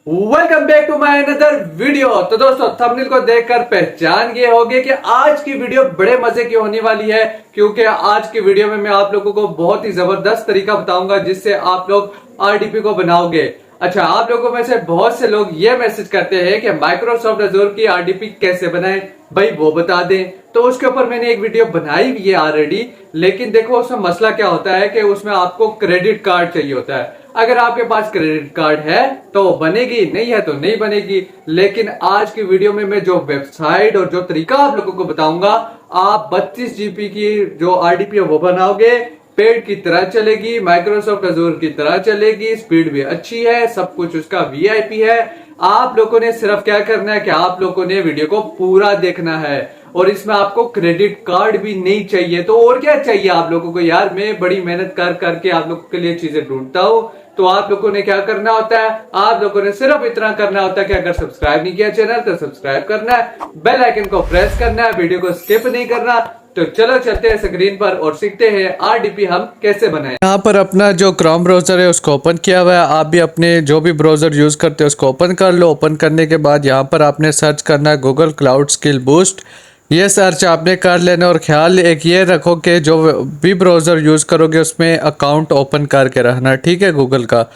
Welcome back to my another video. तो दोस्तों thumbnail को देखकर पहचान गए होंगे कि आज की वीडियो बड़े मजे की होने वाली है, क्योंकि आज की वीडियो में मैं आप लोगों को बहुत ही जबरदस्त तरीका बताऊंगा जिससे आप लोग आरडीपी को बनाओगे। अच्छा, आप लोगों में से बहुत से लोग ये मैसेज करते हैं कि माइक्रोसॉफ्ट अजूर की आरडीपी कैसे बनाएं, भाई वो बता दें। तो उसके ऊपर मैंने एक वीडियो बनाई भी है ऑलरेडी, लेकिन देखो उसमें मसला क्या होता है कि उसमें आपको क्रेडिट कार्ड चाहिए होता है। अगर आपके पास क्रेडिट कार्ड है तो बनेगी, नहीं है तो नहीं बनेगी। लेकिन आज की वीडियो में मैं जो वेबसाइट और जो तरीका आप लोगों को बताऊंगा, आप 32 जीबी की जो आरडीपी है वो बनाओगे, पेड की तरह चलेगी, माइक्रोसॉफ्ट अजूर की तरह चलेगी, स्पीड भी अच्छी है, सब कुछ उसका वीआईपी है। आप लोगों ने सिर्फ क्या करना है कि आप लोगों ने वीडियो को पूरा देखना है, और इसमें आपको क्रेडिट कार्ड भी नहीं चाहिए। तो और क्या चाहिए आप लोगों को यार, मैं बड़ी मेहनत कर करके आप लोगों के लिए चीजें ढूंढता हूं। तो आप लोगों ने क्या करना होता है, आप लोगों ने सिर्फ इतना करना होता है कि अगर सब्सक्राइब नहीं किया चैनल तो सब्सक्राइब करना है, बेल आइकन को प्रेस करना है, वीडियो को स्किप नहीं करना। तो चलो चलते हैं स्क्रीन पर और सीखते हैं आरडीपी हम कैसे बनाएं। यहाँ पर अपना जो क्रोम ब्राउज़र है उसको ओपन किया हुआ है। आप भी अपने जो भी ब्राउज़र यूज़ करते हो उसको ओपन कर लो। ओपन करने के बाद यहाँ पर आपने सर्च करना है गूगल क्लाउड स्किल बूस्ट। ये सर्च आपने कर लेना, और ख्याल एक ये रखो कि जो भी ब्राउज़र यूज़ करोगे उसमें अकाउंट ओपन करके रखना, ठीक है, गूगल का।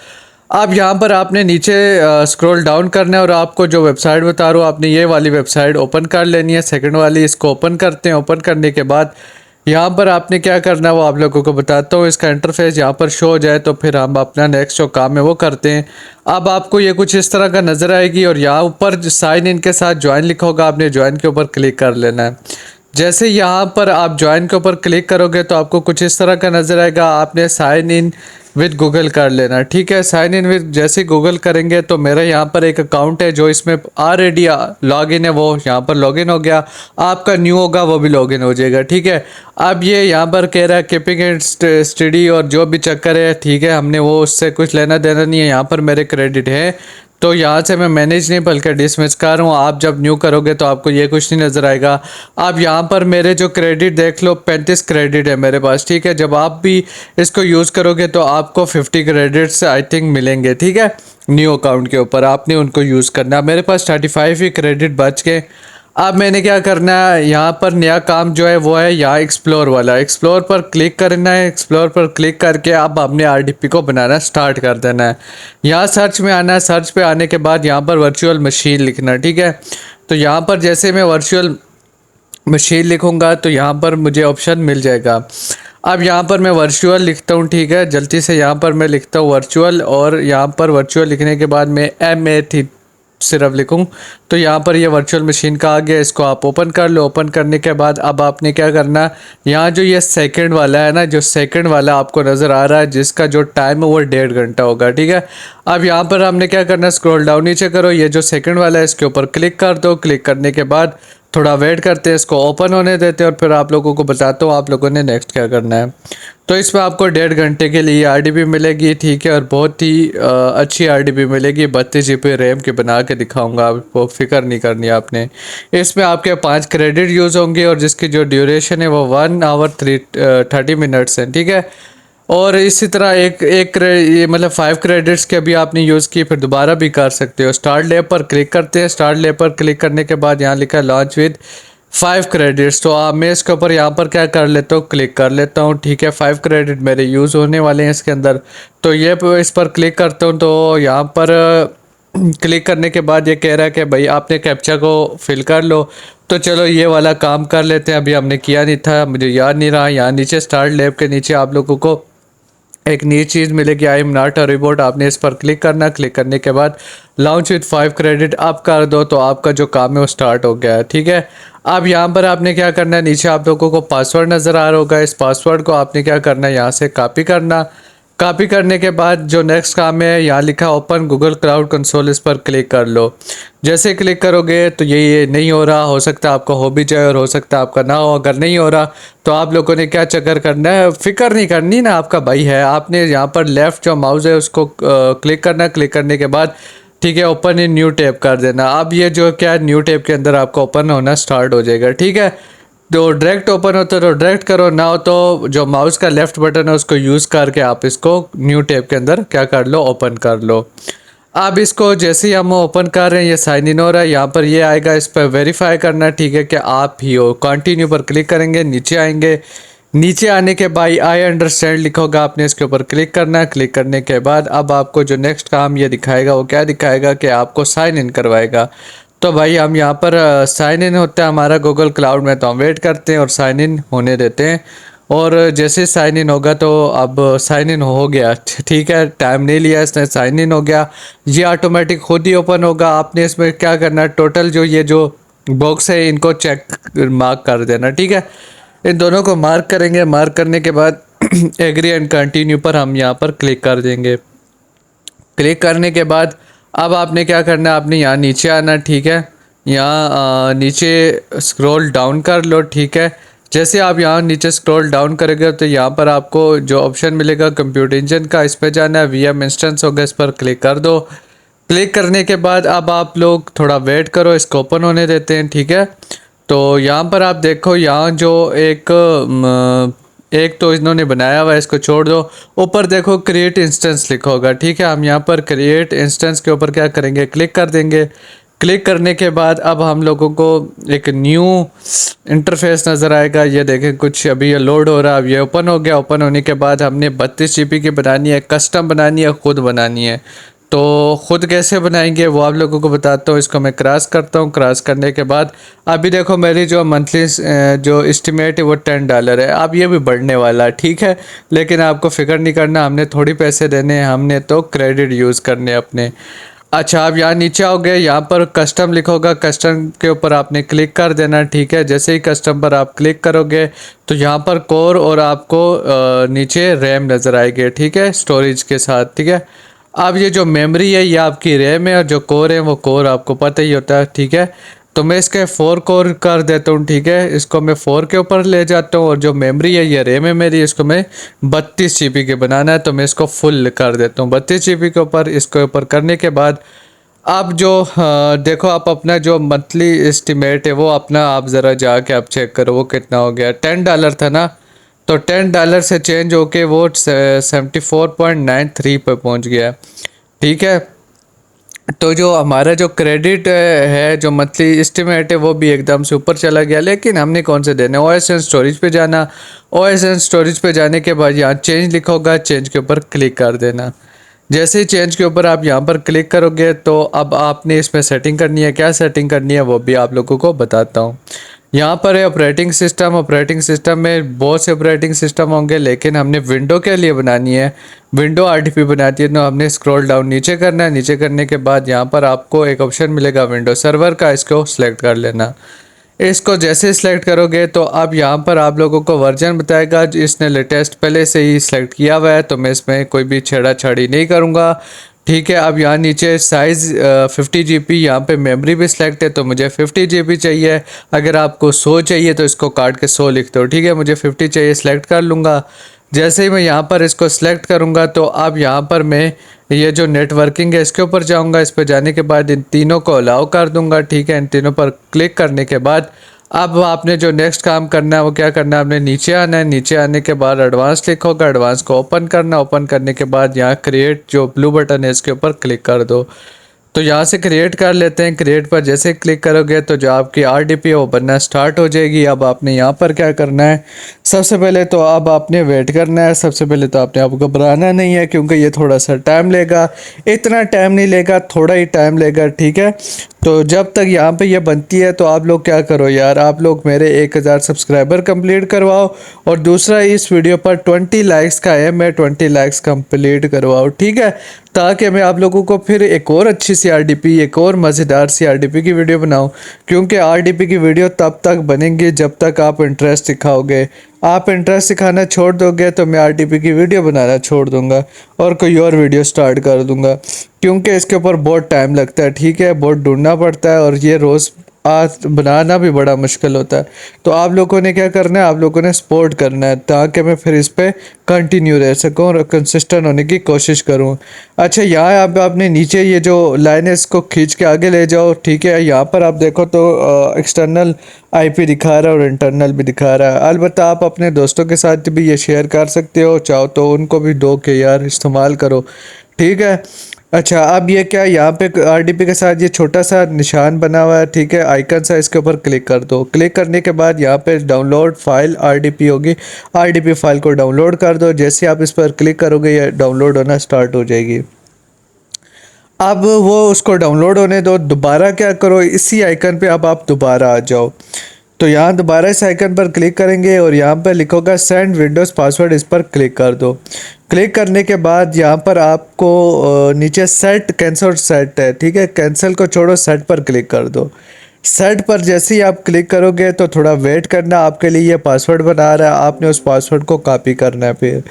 अब यहाँ पर आपने नीचे स्क्रॉल डाउन करना है, और आपको जो वेबसाइट बता रहा हूँ आपने ये वाली वेबसाइट ओपन कर लेनी है, सेकंड वाली। इसको ओपन करते हैं। ओपन करने के बाद यहाँ पर आपने क्या करना है वो आप लोगों को बताता हूँ। इसका इंटरफेस यहाँ पर शो हो जाए तो फिर हम अपना नेक्स्ट जो काम है वो करते हैं। अब आपको ये कुछ इस तरह का नज़र आएगी, और यहाँ ऊपर साइन इन के साथ ज्वाइन लिखा होगा, आपने ज्वाइन के ऊपर क्लिक कर लेना है। जैसे यहाँ पर आप ज्वाइन के ऊपर क्लिक करोगे तो आपको कुछ इस तरह का नज़र आएगा। आपने साइन इन विद गूगल कर लेना, ठीक है। साइन इन विद जैसे गूगल करेंगे तो मेरा यहाँ पर एक अकाउंट है जो इसमें ऑलरेडी लॉगिन है, वो यहाँ पर लॉगिन हो गया। आपका न्यू होगा वो भी लॉगिन हो जाएगा, ठीक है। अब ये यहाँ पर कह रहा है कीपिंग इट स्टडी और जो भी चक्कर है, ठीक है, हमने वो उससे कुछ लेना देना नहीं है। यहाँ पर मेरे क्रेडिट है तो यहाँ से मैं मैनेज नहीं बल्कि डिसमिस कर रहा हूँ। आप जब न्यू करोगे तो आपको ये कुछ नहीं नज़र आएगा। आप यहाँ पर मेरे जो क्रेडिट देख लो, 35 क्रेडिट है मेरे पास, ठीक है। जब आप भी इसको यूज़ करोगे तो आपको 50 क्रेडिट्स आई थिंक मिलेंगे, ठीक है। न्यू अकाउंट के ऊपर आपने उनको यूज़ करना। मेरे पास 35 ही क्रेडिट बच गए। अब मैंने क्या करना है, यहाँ पर नया काम जो है वो है यहाँ एक्सप्लोर वाला। एक्सप्लोर पर क्लिक करना है। एक्सप्लोर पर क्लिक करके अब हमने आरडीपी को बनाना स्टार्ट कर देना है। यहाँ सर्च में आना है। सर्च पे आने के बाद यहाँ पर वर्चुअल मशीन लिखना, ठीक है। तो यहाँ पर जैसे मैं वर्चुअल मशीन लिखूँगा तो यहाँ पर मुझे ऑप्शन मिल जाएगा। अब यहाँ पर मैं वर्चुअल लिखता हूँ, ठीक है। जल्दी से यहाँ पर मैं लिखता हूँ वर्चुअल, और यहाँ पर वर्चुअल लिखने के बाद मैं MAT सिर्फ लिखूं तो यहाँ पर ये वर्चुअल मशीन का आ गया। इसको आप ओपन कर लो। ओपन करने के बाद अब आपने क्या करना, यहाँ जो ये सेकंड वाला है ना, जो सेकंड वाला आपको नज़र आ रहा है जिसका जो टाइम है वो 1.5 घंटा होगा, ठीक है। अब यहाँ पर हमने क्या करना, स्क्रॉल डाउन नीचे करो, ये जो सेकंड वाला है इसके ऊपर क्लिक कर दो। क्लिक करने के बाद थोड़ा वेट करते हैं, इसको ओपन होने देते हैं, और फिर आप लोगों को बताता हूँ आप लोगों ने नेक्स्ट क्या करना है। तो इसमें आपको 1.5 घंटे के लिए आरडीपी मिलेगी, ठीक है, और बहुत ही अच्छी आरडीपी मिलेगी। 32 जीबी रैम के बना के दिखाऊंगा, आपको फिक्र नहीं करनी आपने। इसमें आपके 5 क्रेडिट यूज़ होंगे, और जिसकी जो ड्यूरेशन है वो 1 आवर 30 मिनट्स है, ठीक है। और इसी तरह ये मतलब 5 क्रेडिट्स के अभी आपने यूज़ किए, फिर दोबारा भी कर सकते हो। स्टार्ट लैब पर क्लिक करते हैं। स्टार्ट लैब पर क्लिक करने के बाद यहाँ लिखा है लॉन्च विद 5 क्रेडिट्स। तो मैं इसके ऊपर यहाँ पर क्या कर लेता हूँ, क्लिक कर लेता हूँ, ठीक है। 5 क्रेडिट मेरे यूज़ होने वाले हैं इसके अंदर। तो ये इस पर क्लिक करता हूँ, तो यहाँ पर क्लिक करने के बाद ये कह रहा है कि भाई आपने कैप्चा को फिल कर लो। तो चलो ये वाला काम कर लेते हैं। अभी हमने किया नहीं था, मुझे याद नहीं रहा। यहाँ नीचे स्टार्ट लैब के नीचे आप लोगों को एक नई चीज़ मिलेगी, I am not a robot. आपने इस पर क्लिक करना। क्लिक करने के बाद लॉन्च विद 5 क्रेडिट आप कर दो, तो आपका जो काम है वो स्टार्ट हो गया है, ठीक है। अब यहाँ पर आपने क्या करना है, नीचे आप लोगों को पासवर्ड नज़र आ रहा होगा। इस पासवर्ड को आपने क्या करना है, यहाँ से कॉपी करना। कॉपी करने के बाद जो नेक्स्ट काम है, यहाँ लिखा ओपन गूगल क्लाउड कंसोल, इस पर क्लिक कर लो। जैसे क्लिक करोगे तो ये नहीं हो रहा, हो सकता है आपका हो भी जाए और हो सकता है आपका ना हो। अगर नहीं हो रहा तो आप लोगों ने क्या चक्कर करना है, फिक्र नहीं करनी ना, आपका भाई है। आपने यहाँ पर लेफ़्ट जो माउस है उसको क्लिक करना। क्लिक करने के बाद ठीक है, ओपन इन न्यू टैब कर देना। अब ये जो क्या न्यू टैब के अंदर आपका ओपन होना स्टार्ट हो जाएगा, ठीक है। तो डायरेक्ट ओपन होता है तो डायरेक्ट करो, ना हो तो जो माउस का लेफ्ट बटन है उसको यूज़ करके आप इसको न्यू टैब के अंदर क्या कर लो, ओपन कर लो। अब इसको जैसे ही हम ओपन कर रहे हैं ये साइन इन हो रहा है, यहाँ पर ये आएगा, इस पर वेरीफाई करना, ठीक है कि आप ही हो। कंटिन्यू पर क्लिक करेंगे, नीचे आएंगे, नीचे आने के बाद आई अंडरस्टैंड लिखा होगा, आपने इसके ऊपर क्लिक करना है। क्लिक करने के बाद अब आपको जो नेक्स्ट काम ये दिखाएगा वो क्या दिखाएगा कि आपको साइन इन करवाएगा। तो भाई हम यहाँ पर साइन इन होता है हमारा गूगल क्लाउड में, तो हम वेट करते हैं और साइन इन होने देते हैं। और जैसे साइन इन होगा तो अब साइन इन हो गया, ठीक है, टाइम नहीं लिया इसने, साइन इन हो गया। ये ऑटोमेटिक खुद ही ओपन होगा। आपने इसमें क्या करना है, टोटल जो ये जो बॉक्स है इनको चेक मार्क कर देना, ठीक है। इन दोनों को मार्क करेंगे, मार्क करने के बाद एग्री एंड कंटिन्यू पर हम यहाँ पर क्लिक कर देंगे। क्लिक करने के बाद अब आपने क्या करना है, आपने यहाँ नीचे आना, ठीक है, यहाँ नीचे स्क्रॉल डाउन कर लो, ठीक है। जैसे आप यहाँ नीचे स्क्रॉल डाउन करेंगे तो यहाँ पर आपको जो ऑप्शन मिलेगा कंप्यूटर इंजन का, इस पर जाना है, वीएम इंस्टेंस होगा, इस पर क्लिक कर दो। क्लिक करने के बाद अब आप लोग थोड़ा वेट करो, इसको ओपन होने देते हैं, ठीक है। तो यहाँ पर आप देखो, यहाँ जो एक तो इन्होंने बनाया हुआ है, इसको छोड़ दो। ऊपर देखो क्रिएट इंस्टेंस लिखा होगा, ठीक है। हम यहाँ पर क्रिएट इंस्टेंस के ऊपर क्या करेंगे, क्लिक कर देंगे। क्लिक करने के बाद अब हम लोगों को एक न्यू इंटरफेस नज़र आएगा। ये देखें, कुछ अभी ये लोड हो रहा है, अब ये ओपन हो गया। ओपन होने के बाद हमने 32 GB की बनानी है, कस्टम बनानी है, खुद बनानी है। तो ख़ुद कैसे बनाएंगे वो आप लोगों को बताता हूँ। इसको मैं क्रॉस करता हूँ। क्रॉस करने के बाद अभी देखो मेरी जो मंथली जो एस्टिमेट है वो $10 है। अब ये भी बढ़ने वाला है, ठीक है, लेकिन आपको फ़िक्र नहीं करना, हमने थोड़ी पैसे देने हैं, हमने तो क्रेडिट यूज़ करने अपने। अच्छा, आप यहाँ नीचे आओगे, यहाँ पर कस्टम लिखा होगा, कस्टम के ऊपर आपने क्लिक कर देना, ठीक है। जैसे ही कस्टम पर आप क्लिक करोगे तो यहाँ पर कोर और आपको नीचे रैम नज़र आएगी, ठीक है, स्टोरेज के साथ, ठीक है। अब ये जो मेमोरी है ये आपकी रैम है और जो कोर है वो कोर आपको पता ही होता है, ठीक है। तो मैं इसके 4 कोर कर देता हूँ, ठीक है, इसको मैं 4 के ऊपर ले जाता हूँ। और जो मेमोरी है ये रैम है मेरी, इसको मैं 32 GB के बनाना है, तो मैं इसको फुल कर देता हूँ 32 GB के ऊपर। इसके ऊपर करने के बाद अब जो देखो, आप अपना जो मंथली एस्टिमेट है वो अपना आप ज़रा जाके आप चेक करो वो कितना हो गया। $10 था ना, तो $10 से चेंज होके वो 74.93 पर पहुंच गया, ठीक है। तो जो हमारा जो क्रेडिट है, जो मंथली एस्टिमेट है, वो भी एकदम से ऊपर चला गया। लेकिन हमने कौन से देने, ओएस एंड स्टोरेज पे जाना। ओएस एंड स्टोरेज पे जाने के बाद यहाँ चेंज लिखा होगा, चेंज के ऊपर क्लिक कर देना। जैसे ही चेंज के ऊपर आप यहाँ पर क्लिक करोगे तो अब आपने इसमें सेटिंग करनी है। क्या सेटिंग करनी है वो भी आप लोगों को बताता हूँ। यहाँ पर है ऑपरेटिंग सिस्टम। ऑपरेटिंग सिस्टम में बहुत से ऑपरेटिंग सिस्टम होंगे, लेकिन हमने विंडो के लिए बनानी है, विंडो RTP बनाती है। तो हमने स्क्रॉल डाउन नीचे करना है। नीचे करने के बाद यहाँ पर आपको एक ऑप्शन मिलेगा विंडो सर्वर का, इसको सिलेक्ट कर लेना। इसको जैसे सिलेक्ट करोगे तो अब यहाँ पर आप लोगों को वर्जन बताएगा, इसने लेटेस्ट पहले से ही सिलेक्ट किया हुआ है, तो मैं इसमें कोई भी छेड़ा-छाड़ी नहीं करूँगा, ठीक है। अब यहाँ नीचे साइज़ 50 GB, यहाँ पे मेमोरी भी सिलेक्ट है, तो मुझे 50 GB चाहिए। अगर आपको 100 चाहिए तो इसको काट के 100 लिख दो, ठीक है। मुझे 50 चाहिए, सिलेक्ट कर लूँगा। जैसे ही मैं यहाँ पर इसको सिलेक्ट करूँगा तो अब यहाँ पर मैं ये जो नेटवर्किंग है इसके ऊपर जाऊँगा। इस पर जाने के बाद इन तीनों को अलाउ कर दूँगा, ठीक है। इन तीनों पर क्लिक करने के बाद अब आपने जो नेक्स्ट काम करना है वो क्या करना है, आपने नीचे आना है। नीचे आने के बाद एडवांस लिखा होगा, एडवांस को ओपन करना। ओपन करने के बाद यहाँ क्रिएट जो ब्लू बटन है इसके ऊपर क्लिक कर दो। तो यहाँ से क्रिएट कर लेते हैं। क्रिएट पर जैसे क्लिक करोगे तो जो आपकी RDP है वो बनना स्टार्ट हो जाएगी। अब आपने यहाँ पर क्या करना है, सबसे पहले तो अब आपने वेट करना है। सबसे पहले तो आपने आपको घबराना नहीं है, क्योंकि ये थोड़ा सा टाइम लेगा। इतना टाइम नहीं लेगा, थोड़ा ही टाइम लेगा, ठीक है। तो जब तक यहाँ पे ये बनती है तो आप लोग क्या करो यार, आप लोग मेरे 1000 सब्सक्राइबर कंप्लीट करवाओ। और दूसरा, इस वीडियो पर 20 लाइक्स का है, मैं 20 लाइक्स कंप्लीट करवाओ, ठीक है, ताकि मैं आप लोगों को फिर एक और अच्छी सी RDP, एक और मज़ेदार सी RDP की वीडियो बनाऊं। क्योंकि RDP की वीडियो तब तक बनेंगी जब तक आप इंटरेस्ट दिखाओगे। आप इंटरेस्ट दिखाना छोड़ दोगे तो मैं RDP की वीडियो बनाना छोड़ दूंगा और कोई और वीडियो स्टार्ट कर दूंगा, क्योंकि इसके ऊपर बहुत टाइम लगता है, ठीक है, बहुत ढूंढना पड़ता है और ये रोज़ आज बनाना भी बड़ा मुश्किल होता है। तो आप लोगों ने क्या करना है, आप लोगों ने सपोर्ट करना है, ताकि मैं फिर इस पर कंटिन्यू रह सकूं और कंसिस्टेंट होने की कोशिश करूं। अच्छा, यहाँ आपने नीचे ये जो लाइन है इसको खींच के आगे ले जाओ, ठीक है। यहाँ पर आप देखो तो एक्सटर्नल IP दिखा रहा है और इंटरनल भी दिखा रहा है। अलबत्ता आप अपने दोस्तों के साथ भी ये शेयर कर सकते हो, चाहो तो उनको भी दो कि यार इस्तेमाल करो, ठीक है। अच्छा, अब ये क्या, यहाँ पे आरडीपी के साथ ये छोटा सा निशान बना हुआ है, ठीक है, आइकन सा, इसके ऊपर क्लिक कर दो। क्लिक करने के बाद यहाँ पे डाउनलोड फाइल आरडीपी होगी, आरडीपी फाइल को डाउनलोड कर दो। जैसे आप इस पर क्लिक करोगे ये डाउनलोड होना स्टार्ट हो जाएगी। अब वो उसको डाउनलोड होने दो। दोबारा क्या करो, इसी आइकन पे अब आप दोबारा आ जाओ। तो यहाँ दोबारा इस आइकन पर क्लिक करेंगे और यहाँ पर लिखोगा सेंड विंडोज़ पासवर्ड, इस पर क्लिक कर दो। क्लिक करने के बाद यहाँ पर आपको नीचे सेट कैंसिल सेट है, ठीक है, कैंसिल को छोड़ो, सेट पर क्लिक कर दो। सेट पर जैसे ही आप क्लिक करोगे तो थोड़ा वेट करना, आपके लिए ये पासवर्ड बना रहा है, आपने उस पासवर्ड को कॉपी करना है। फिर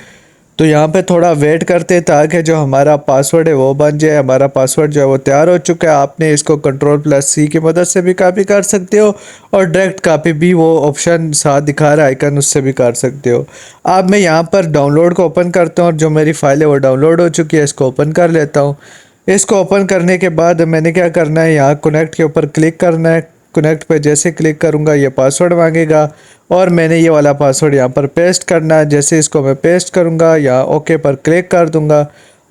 तो यहाँ पे थोड़ा वेट करते ताकि जो हमारा पासवर्ड है वो बन जाए। हमारा पासवर्ड जो है वो तैयार हो चुका है। आपने इसको कंट्रोल+C की मदद से भी कॉपी कर सकते हो और डायरेक्ट कॉपी भी, वो ऑप्शन साथ दिखा रहा है आइकन, उससे भी कर सकते हो। अब मैं यहाँ पर डाउनलोड को ओपन करता हूँ और जो मेरी फाइल है वो डाउनलोड हो चुकी है, इसको ओपन कर लेता हूँ। इसको ओपन करने के बाद मैंने क्या करना है, यहाँ कनेक्ट के ऊपर क्लिक करना है। कनेक्ट पे जैसे क्लिक करूँगा ये पासवर्ड मांगेगा और मैंने ये वाला पासवर्ड यहाँ पर पेस्ट करना है। जैसे इसको मैं पेस्ट करूँगा, यहाँ ओके पर क्लिक कर दूँगा।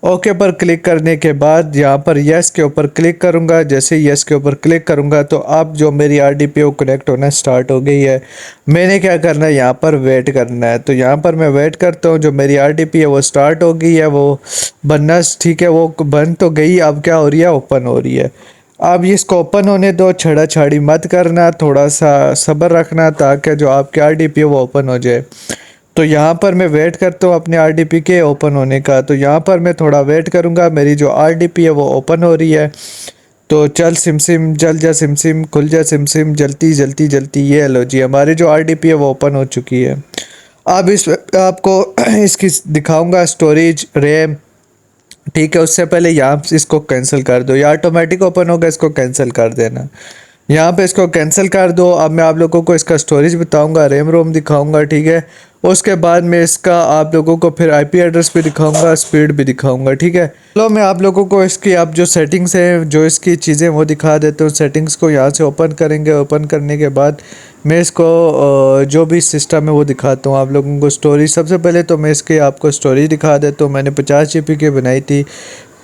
ओके पर क्लिक करने के बाद यहाँ पर यस के ऊपर क्लिक करूँगा। जैसे यस के ऊपर क्लिक करूँगा तो अब जो मेरी आरडीपी वो कनेक्ट होना स्टार्ट हो गई है। मैंने क्या करना है, यहाँ पर वेट करना है। तो यहाँ पर मैं वेट करता हूँ, जो मेरी आरडीपी है वो स्टार्ट हो गई है, वो बनना, ठीक है, वो बन तो गई, अब क्या हो रही है, ओपन हो रही है। अब इसको ओपन होने दो, छेड़ा छाड़ी मत करना, थोड़ा सा सब्र रखना ताकि जो आपकी आरडीपी है वो ओपन हो जाए। तो यहाँ पर मैं वेट करता हूँ अपने आरडीपी के ओपन होने का। तो यहाँ पर मैं थोड़ा वेट करूँगा, मेरी जो आरडीपी है वो ओपन हो रही है। तो चल सिम सिम, जल जा सिम सिम, खुल जा सिम सिम, जलती जलती जलती, ये लो जी, हमारी जो आरडीपी है वो ओपन हो चुकी है। अब इस आपको इसकी दिखाऊंगा स्टोरेज, रैम, ठीक है। उससे पहले यहाँ इसको कैंसिल कर दो, या ऑटोमेटिक ओपन होगा, इसको कैंसिल कर देना। यहाँ पे इसको कैंसिल कर दो। अब मैं आप लोगों को इसका स्टोरेज बताऊंगा, रैम रोम दिखाऊंगा, ठीक है। उसके बाद मैं इसका आप लोगों को फिर आईपी एड्रेस भी दिखाऊंगा, स्पीड भी दिखाऊंगा, ठीक है। चलो मैं आप लोगों को इसकी अब जो सेटिंग्स हैं, जो इसकी चीज़ें वो दिखा देता हूँ। सेटिंग्स को यहाँ से ओपन करेंगे, ओपन करने के बाद मैं इसको जो भी सिस्टम है वो दिखाता हूँ आप लोगों को। स्टोरेज सबसे पहले तो मैं इसके आपको स्टोरेज दिखा देता हूँ। मैंने 50 GB की बनाई थी,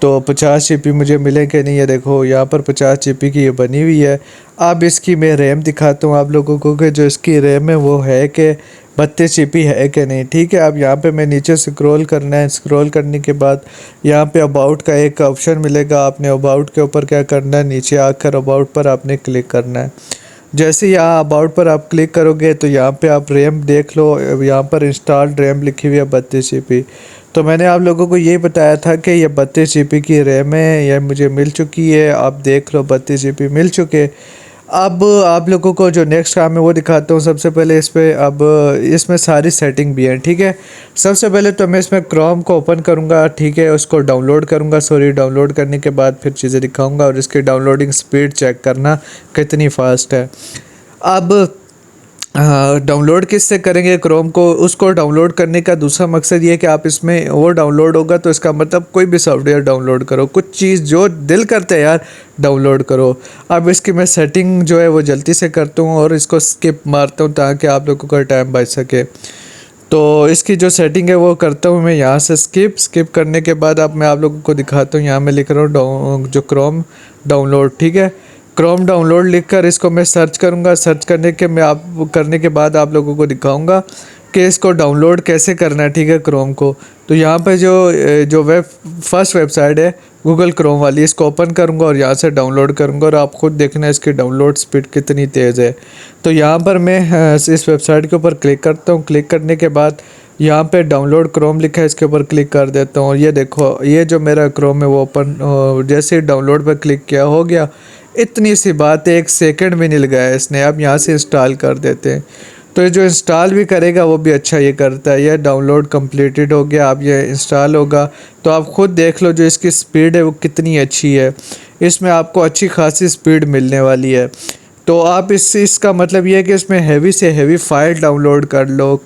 तो 50 GB मुझे मिले कि नहीं, है देखो यहाँ पर 50 GB की ये बनी हुई है। अब इसकी मैं रैम दिखाता हूँ आप लोगों को कि जो इसकी रैम है वो है कि 32 GB है कि नहीं, ठीक है। अब यहाँ पे मैं नीचे स्क्रॉल करना है, स्क्रॉल करने के बाद यहाँ पे अबाउट का एक ऑप्शन मिलेगा। आपने अबाउट के ऊपर क्या करना है, नीचे आकर अबाउट पर आपने क्लिक करना है। जैसे यहाँ अबाउट पर आप क्लिक करोगे तो यहाँ पे आप रैम देख लो, यहाँ पर इंस्टॉल्ड रैम लिखी हुई है 32 GB। तो मैंने आप लोगों को ये बताया था कि ये 32 GB की रैम है, यह मुझे मिल चुकी है। आप देख लो 32 GB मिल चुके। अब आप लोगों को जो नेक्स्ट काम है वो दिखाता हूँ। सबसे पहले इस पर, अब इसमें सारी सेटिंग भी है, ठीक है। सबसे पहले तो मैं इसमें क्रोम को ओपन करूँगा, ठीक है, उसको डाउनलोड करूँगा। सॉरी, डाउनलोड करने के बाद फिर चीज़ें दिखाऊँगा और इसकी डाउनलोडिंग स्पीड चेक करना कितनी फास्ट है। अब डाउनलोड किससे करेंगे क्रोम को, उसको डाउनलोड करने का दूसरा मकसद ये है कि आप इसमें वो डाउनलोड होगा तो इसका मतलब कोई भी सॉफ्टवेयर डाउनलोड करो, कुछ चीज़ जो दिल करते हैं यार डाउनलोड करो। अब इसकी मैं सेटिंग जो है वो जल्दी से करता हूँ और इसको स्किप मारता हूँ ताकि आप लोगों का टाइम बच सके। तो इसकी जो सेटिंग है वो करता हूँ मैं यहाँ से स्किप करने के बाद अब मैं आप लोगों को दिखाता हूँ। यहाँ मैं लिख रहा हूँ जो क्रोम डाउनलोड, ठीक है। क्रोम डाउनलोड लिखकर इसको मैं सर्च करूँगा। सर्च करने के बाद आप लोगों को दिखाऊंगा कि इसको डाउनलोड कैसे करना है, ठीक है, क्रोम को। तो यहाँ पे जो फर्स्ट वेबसाइट है गूगल क्रोम वाली, इसको ओपन करूँगा और यहाँ से डाउनलोड करूँगा और आप खुद देखना इसकी डाउनलोड स्पीड कितनी तेज़ है। तो यहाँ पर मैं इस वेबसाइट के ऊपर क्लिक करता हूँ। क्लिक करने के बाद यहाँ पे डाउनलोड क्रोम लिखा है, इसके ऊपर क्लिक कर देता हूँ और ये देखो, ये जो मेरा क्रोम है वो ओपन, जैसे ही डाउनलोड पर क्लिक किया हो गया। इतनी सी बात है, 1 सेकंड भी नहीं लगाया इसने। अब यहाँ से इंस्टॉल कर देते हैं। तो ये जो इंस्टॉल भी करेगा वो भी अच्छा ये करता है। यह डाउनलोड कंप्लीटेड हो गया, अब ये इंस्टॉल होगा। तो आप खुद देख लो जो इसकी स्पीड है वो कितनी अच्छी है। इसमें आपको अच्छी खासी स्पीड मिलने वाली है। तो आप इसका मतलब ये है कि इसमें हैवी से हैवी फाइल डाउनलोड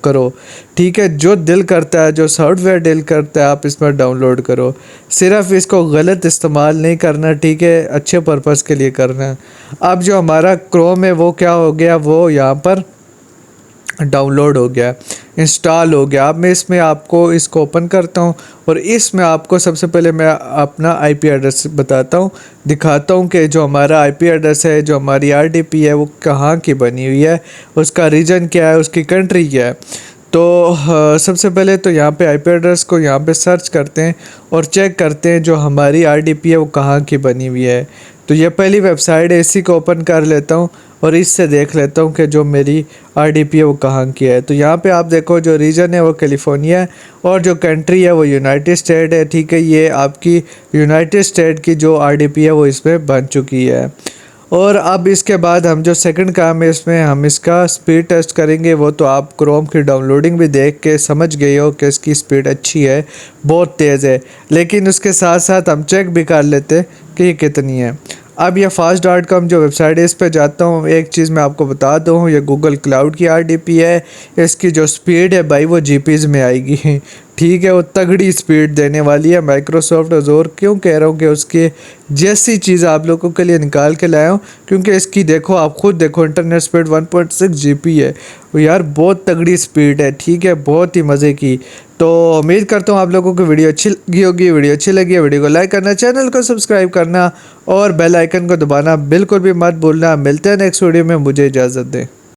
करो, ठीक है। जो दिल करता है, जो सॉफ्टवेयर दिल करता है, आप इसमें डाउनलोड करो। सिर्फ इसको गलत इस्तेमाल नहीं करना, ठीक है, अच्छे पर्पज़ के लिए करना है। अब जो हमारा क्रोम है वो क्या हो गया, वो यहाँ पर डाउनलोड हो गया, इंस्टॉल हो गया। अब मैं इसमें आपको इसको ओपन करता हूँ और इसमें आपको सबसे पहले मैं अपना आईपी एड्रेस बताता हूँ, दिखाता हूँ कि जो हमारा आईपी एड्रेस है, जो हमारी आरडीपी है वो कहाँ की बनी हुई है, उसका रीजन क्या है, उसकी कंट्री क्या है। तो सबसे पहले तो यहाँ पे आईपी एड्रेस को यहाँ पे सर्च करते हैं और चेक करते हैं जो हमारी आरडीपी है वो कहाँ की बनी हुई है। तो ये पहली वेबसाइट है, इसी को ओपन कर लेता हूँ और इससे देख लेता हूँ कि जो मेरी आरडीपी है वो कहाँ की है। तो यहाँ पे आप देखो जो रीजन है वो कैलिफोर्निया है और जो कंट्री है वो यूनाइटेड स्टेट है। ठीक है, ये आपकी यूनाइटेड स्टेट की जो आरडीपी है वो इसमें बन चुकी है। और अब इसके बाद हम जो सेकंड काम है इसमें हम इसका स्पीड टेस्ट करेंगे। वो तो आप क्रोम की डाउनलोडिंग भी देख के समझ गए हो कि इसकी स्पीड अच्छी है, बहुत तेज़ है, लेकिन उसके साथ साथ हम चेक भी कर लेते कि ये कितनी है। अब ये fast.com जो वेबसाइट है इस पर जाता हूँ। एक चीज़ मैं आपको बता दूँ, ये गूगल क्लाउड की आरडीपी है, इसकी जो स्पीड है भाई वो जीपीज़ में आएगी। ठीक है, वो तगड़ी स्पीड देने वाली है। माइक्रोसॉफ्ट अज़ूर क्यों कह रहा हूँ कि उसके जैसी चीज़ आप लोगों के लिए निकाल के लाया हूँ, क्योंकि इसकी देखो, आप खुद देखो, इंटरनेट स्पीड 1.6 जीबी है। वो यार बहुत तगड़ी स्पीड है। ठीक है, बहुत ही मज़े की। तो उम्मीद करता हूँ आप लोगों को वीडियो अच्छी लगी होगी। वीडियो अच्छी लगी है वीडियो को लाइक करना, चैनल को सब्सक्राइब करना और बेल आइकन को दबाना बिल्कुल भी मत भूलना। मिलते हैं नेक्स्ट वीडियो में, मुझे इजाज़त दें।